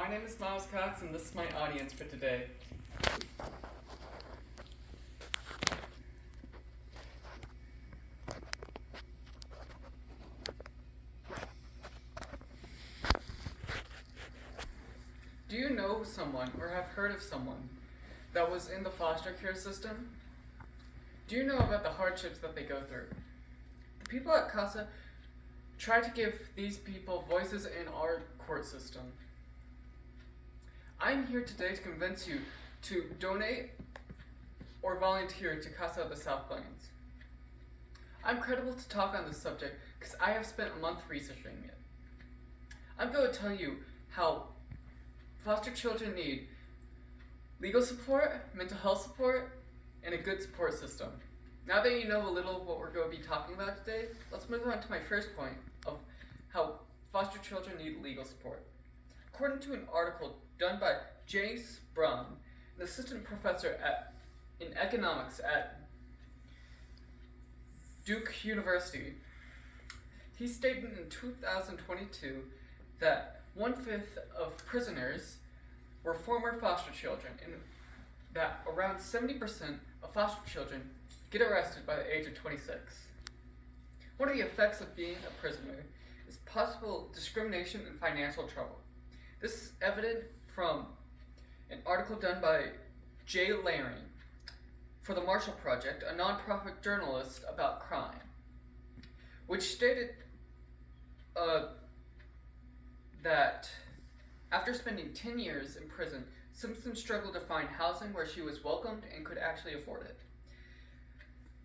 name is Miles Cox, and this is my audience for today. Do you know someone or have heard of someone that was in the foster care system? Do you know about the hardships that they go through? The people at CASA try to give these people voices in our court system. I'm here today to convince you to donate or volunteer to CASA of the South Plains. I'm credible to talk on this subject because I have spent a month researching it. I'm going to tell you how foster children need legal support, mental health support, and a good support system. Now that you know a little of what we're going to be talking about today, let's move on to my first point of how foster children need legal support. According to an article done by Jace Brown, an assistant professor in economics at Duke University, he stated in 2022 that 1/5 of prisoners were former foster children, and that around 70% of foster children get arrested by the age of 26. One of the effects of being a prisoner is possible discrimination and financial trouble. This is evident from an article done by Jay Laring for the Marshall Project, a nonprofit journalist about crime, which stated that after spending 10 years in prison, Simpson struggled to find housing where she was welcomed and could actually afford it.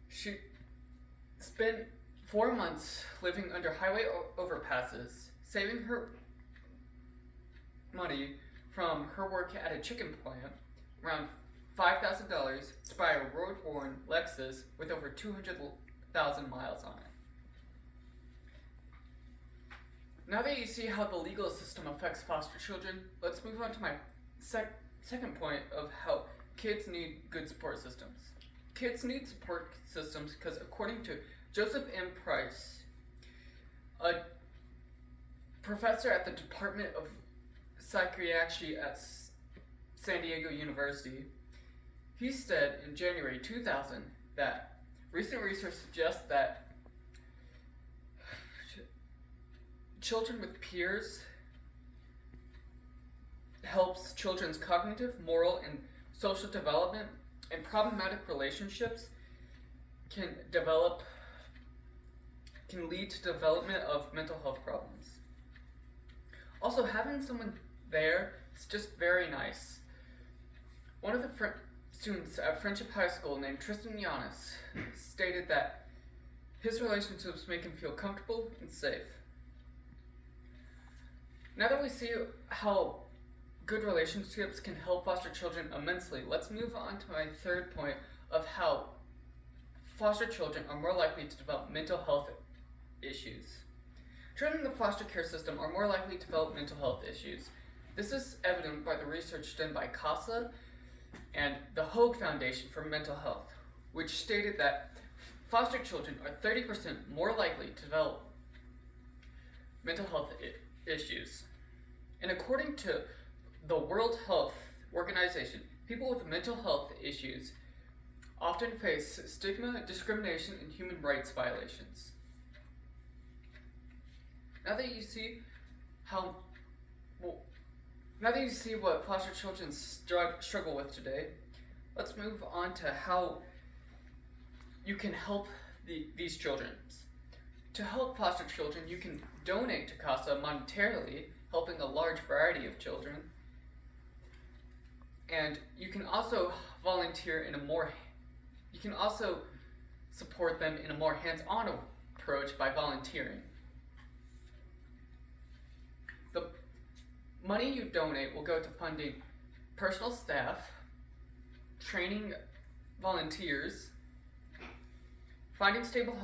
She spent 4 months living under highway overpasses, saving her money from her work at a chicken plant, around $5,000, to buy a road-worn Lexus with over 200,000 miles on it. Now that you see how the legal system affects foster children, let's move on to my second point of how kids need good support systems. Kids need support systems because according to Joseph M. Price, a professor at the Department of Psychiatry at San Diego University, he said in January 2000 that recent research suggests that children with peers helps children's cognitive, moral, and social development, and problematic relationships can lead to development of mental health problems. Also, having someone there is just very nice. One of the students at Friendship High School named Tristan Giannis stated that his relationships make him feel comfortable and safe. Now that we see how good relationships can help foster children immensely, let's move on to my third point of how foster children are more likely to develop mental health issues. Children in the foster care system are more likely to develop mental health issues. This is evident by the research done by CASA and the Hoag Foundation for Mental Health, which stated that foster children are 30% more likely to develop mental health issues. And according to the World Health Organization, people with mental health issues often face stigma, discrimination, and human rights violations. Now that you see what foster children struggle with today, let's move on to how you can help these children. To help foster children, you can donate to CASA monetarily, helping a large variety of children. And you can also volunteer you can also support them in a more hands-on approach by volunteering. The money you donate will go to funding personal staff, training volunteers, finding stable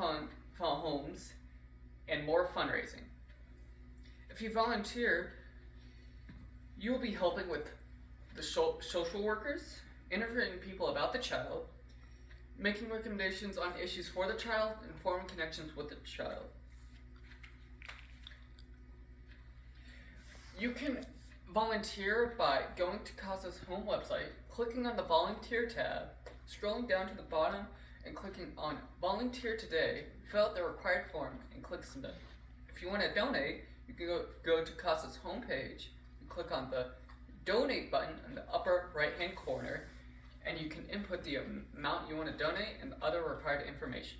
homes, and more fundraising. If you volunteer, you will be helping with the social workers, interviewing people about the child, making recommendations on issues for the child, and forming connections with the child. You can volunteer by going to CASA's home website, clicking on the volunteer tab, scrolling down to the bottom and clicking on volunteer today, fill out the required form and click submit. If you want to donate, you can go to CASA's homepage and click on the donate button in the upper right hand corner, and you can input the amount you want to donate and other required information.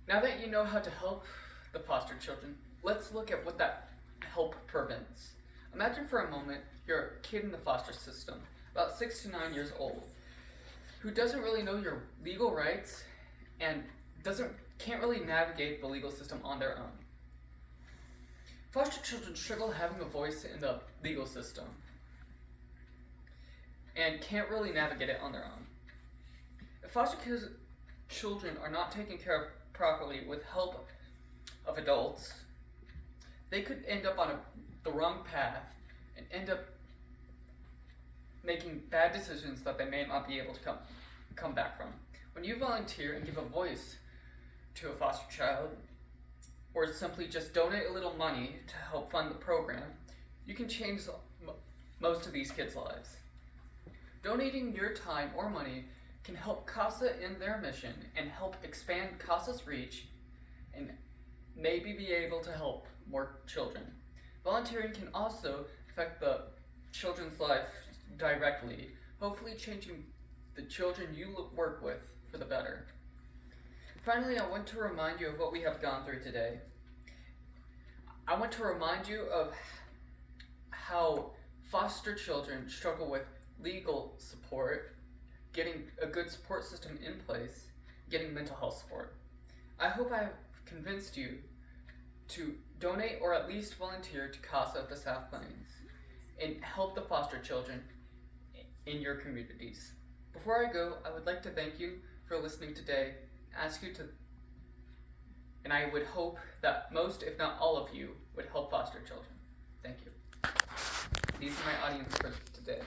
Now that you know how to help the foster children, let's look at what that help prevents. Imagine for a moment you're a kid in the foster system, about 6 to 9 years old, who doesn't really know your legal rights and can't really navigate the legal system on their own. Foster children struggle having a voice in the legal system and can't really navigate it on their own. If foster children are not taken care of properly with help of adults, they could end up on the wrong path and end up making bad decisions that they may not be able to come back from. When you volunteer and give a voice to a foster child, or simply just donate a little money to help fund the program, you can change most of these kids' lives. Donating your time or money can help CASA in their mission and help expand CASA's reach and maybe be able to help more children. Volunteering can also affect the children's life directly, hopefully changing the children you work with for the better. Finally, I want to remind you of what we have gone through today. I want to remind you of how foster children struggle with legal support, getting a good support system in place, getting mental health support. I hope I have convinced you to donate or at least volunteer to CASA of the South Plains and help the foster children in your communities. Before I go, I would like to thank you for listening today, and I would hope that most, if not all of you, would help foster children. Thank you. These are my audience for today.